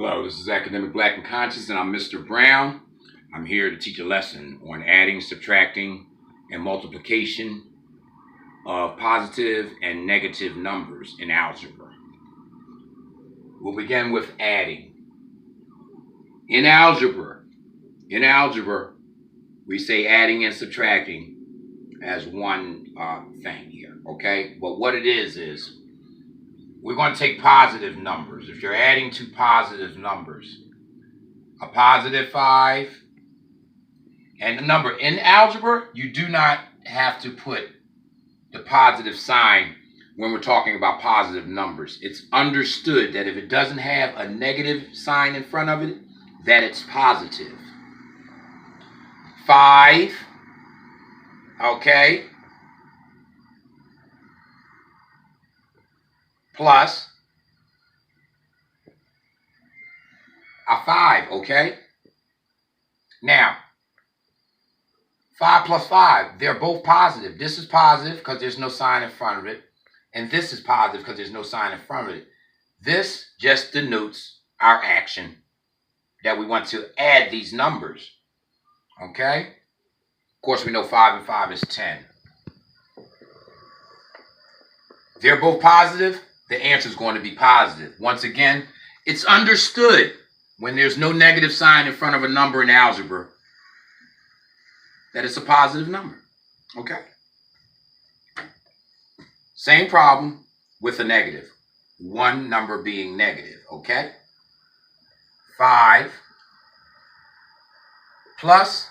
Hello, this is Academic Black and Conscious, and I'm Mr. Brown. I'm here to teach a lesson on adding, subtracting, and multiplication of positive and negative numbers in algebra. We'll begin with adding. In algebra, we say adding and subtracting as one thing here, okay? But what it is we're going to take positive numbers. If you're adding two positive numbers, a positive 5 and a number in algebra, you do not have to put the positive sign when we're talking about positive numbers. It's understood that if it doesn't have a negative sign in front of it, that it's positive. 5, okay, plus a 5, okay? Now, 5 plus 5, they're both positive. This is positive because there's no sign in front of it, and this is positive because there's no sign in front of it. This just denotes our action that we want to add these numbers, okay? Of course, we know 5 and 5 is 10. They're both positive. The answer is going to be positive. Once again, it's understood when there's no negative sign in front of a number in algebra that it's a positive number, okay? Same problem with a negative. One number being negative, okay? 5 plus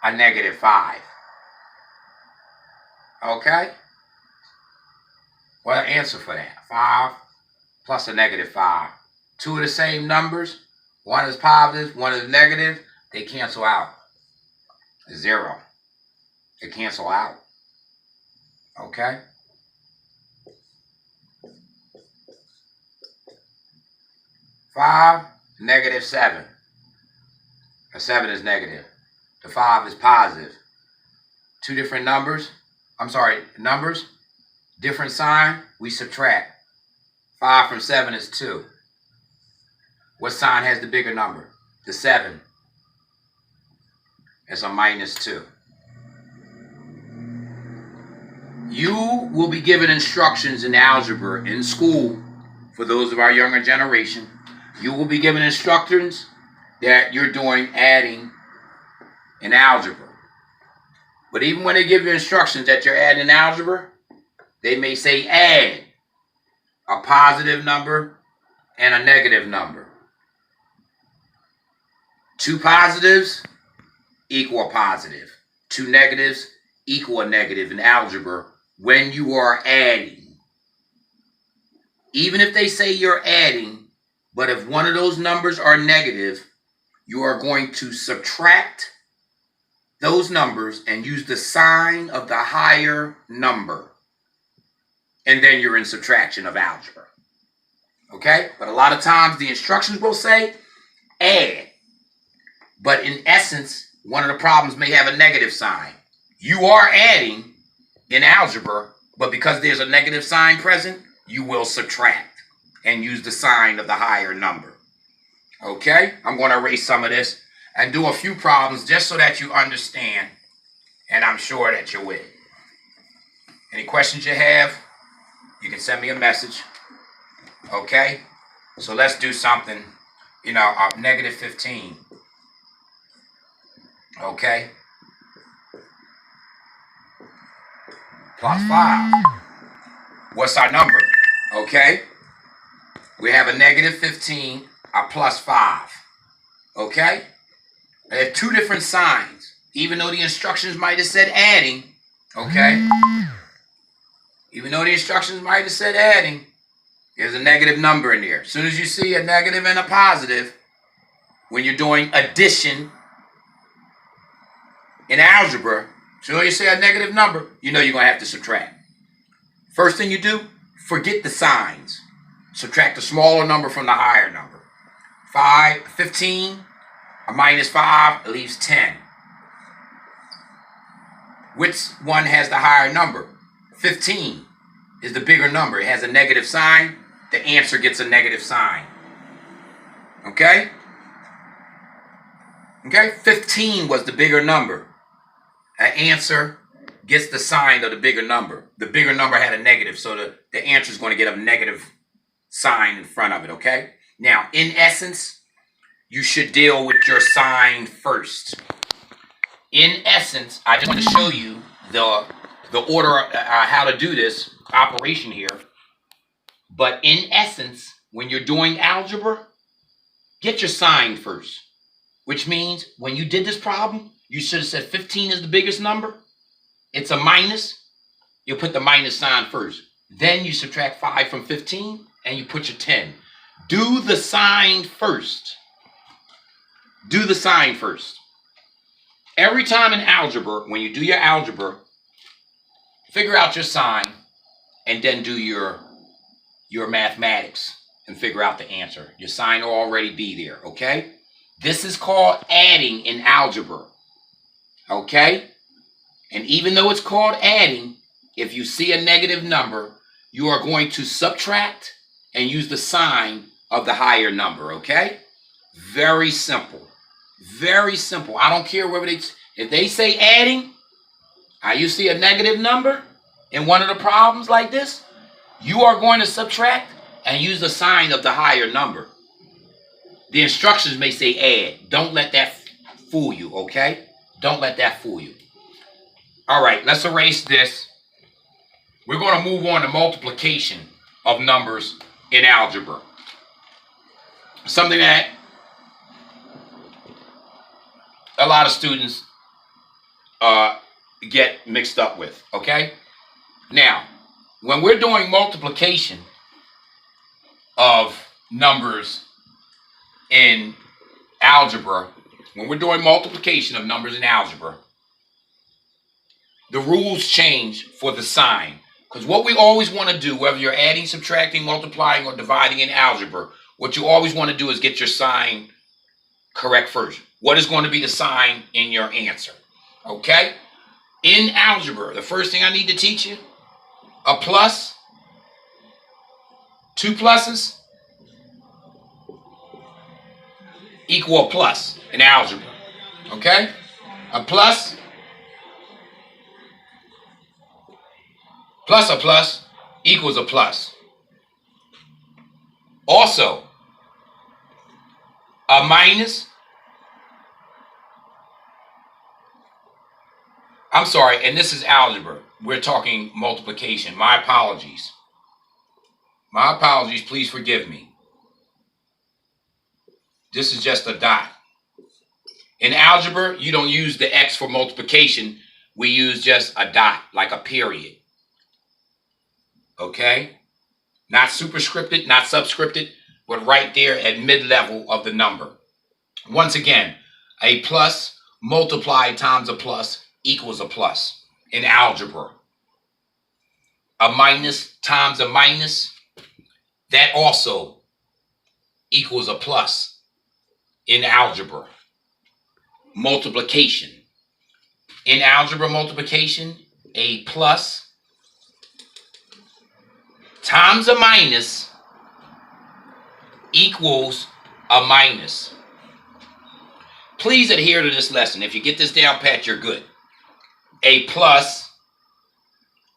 a negative 5. Okay? Well, answer for that. 5 plus a negative 5. Two of the same numbers. One is positive, one is negative. They cancel out. 0. They cancel out. Okay? Five, negative 7. The 7 is negative. The 5 is positive. Two different numbers. Numbers. Different sign. We subtract. 5 from 7 is 2. What sign has the bigger number? The 7. It's a minus 2. You will be given instructions in algebra in school. For those of our younger generation, you will be given instructions that you're doing adding in algebra. But even when they give you instructions that you're adding in algebra, they may say add a positive number and a negative number. Two positives equal a positive. Two negatives equal a negative in algebra when you are adding. Even if they say you're adding, but if one of those numbers are negative, you are going to subtract those numbers and use the sign of the higher number. And then you're in subtraction of algebra. Okay? But a lot of times the instructions will say add. But in essence, one of the problems may have a negative sign. You are adding in algebra, but because there's a negative sign present, you will subtract and use the sign of the higher number. Okay? I'm going to erase some of this and do a few problems just so that you understand, and I'm sure that you will. Any questions you have, you can send me a message. Okay? So let's do something, negative 15. Okay? Plus 5. What's our number? Okay? We have a negative 15, a plus 5. Okay? There are two different signs. Even though the instructions might have said adding, okay? Even though the instructions might have said adding, there's a negative number in there. As soon as you see a negative and a positive, when you're doing addition in algebra, so you say a negative number, you know you're going to have to subtract. First thing you do, forget the signs. Subtract the smaller number from the higher number. 15, a minus 5, it leaves 10. Which one has the higher number? 15. is the bigger number. It has a negative sign. The answer gets a negative sign. Okay? Okay? 15 was the bigger number. An answer gets the sign of the bigger number. The bigger number had a negative, so the answer is going to get a negative sign in front of it, okay? Now, in essence, you should deal with your sign first. In essence, I just want to show you the order of how to do this operation here. But in essence, when you're doing algebra, get your sign first. Which means when you did this problem, you should have said 15 is the biggest number. It's a minus. You put the minus sign first. Then you subtract 5 from 15 and you put your 10. Do the sign first. Do the sign first. Every time in algebra, when you do your algebra, figure out your sign and then do your mathematics and figure out the answer. Your sign will already be there, okay? This is called adding in algebra, okay? And even though it's called adding, if you see a negative number, you are going to subtract and use the sign of the higher number, okay? Very simple. Very simple. I don't care whether if they say adding, you see a negative number in one of the problems like this, you are going to subtract and use the sign of the higher number. The instructions may say add. Don't let that fool you, okay? Don't let that fool you. All right, let's erase this. We're going to move on to multiplication of numbers in algebra. Something that a lot of students get mixed up with, okay? Now, when we're doing multiplication of numbers in algebra, when we're doing multiplication of numbers in algebra, the rules change for the sign. Because what we always want to do, whether you're adding, subtracting, multiplying, or dividing in algebra, what you always want to do is get your sign correct first. What is going to be the sign in your answer? Okay? In algebra, the first thing I need to teach you, a plus, two pluses, equal a plus in algebra. Okay? A plus plus a plus equals a plus. Also, a minus, I'm sorry, and this is algebra. We're talking multiplication. My apologies. My apologies, please forgive me. This is just a dot. In algebra, you don't use the X for multiplication. We use just a dot, like a period. Okay? Not superscripted, not subscripted, but right there at mid-level of the number. Once again, a plus multiplied times a plus equals a plus in algebra. A minus times a minus, that also equals a plus in algebra. Multiplication. In algebra multiplication, a plus times a minus equals a minus. Please adhere to this lesson. If you get this down pat, you're good. A plus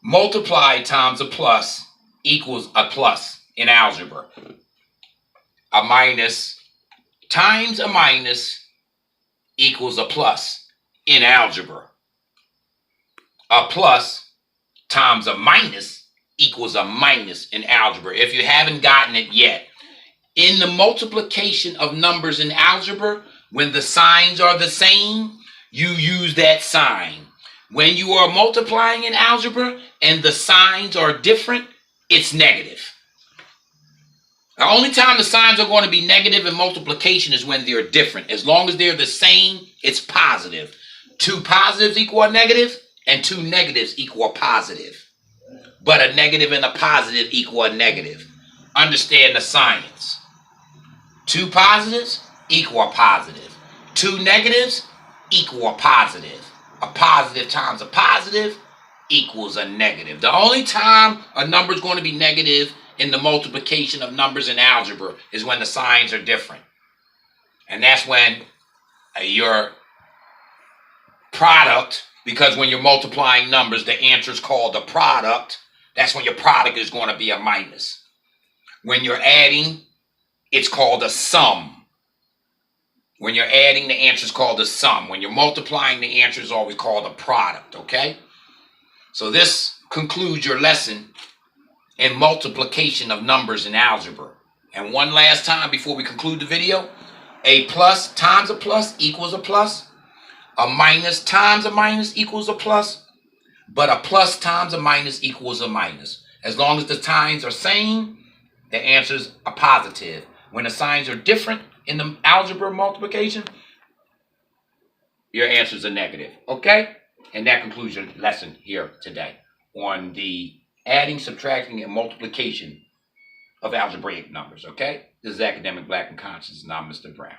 multiplied times a plus equals a plus in algebra. A minus times a minus equals a plus in algebra. A plus times a minus equals a minus in algebra. If you haven't gotten it yet, in the multiplication of numbers in algebra, when the signs are the same, you use that sign. When you are multiplying in algebra and the signs are different, it's negative. The only time the signs are going to be negative in multiplication is when they're different. As long as they're the same, it's positive. Two positives equal a negative, and two negatives equal a positive. But a negative and a positive equal a negative. Understand the science. Two positives equal a positive. Two negatives equal a positive. A positive times a positive equals a negative. The only time a number is going to be negative in the multiplication of numbers in algebra is when the signs are different. And that's when your product, because when you're multiplying numbers, the answer is called the product. That's when your product is going to be a minus. When you're adding, it's called a sum. When you're adding, the answer is called a sum. When you're multiplying, the answer is always called a product, okay? So this concludes your lesson in multiplication of numbers in algebra. And one last time before we conclude the video, a plus times a plus equals a plus. A minus times a minus equals a plus. But a plus times a minus equals a minus. As long as the signs are same, the answers are positive. When the signs are different in the algebra multiplication, your answers are negative. Okay? And that concludes your lesson here today on the adding, subtracting, and multiplication of algebraic numbers. Okay? This is Academic Black and Conscious, and I'm Mr. Brown.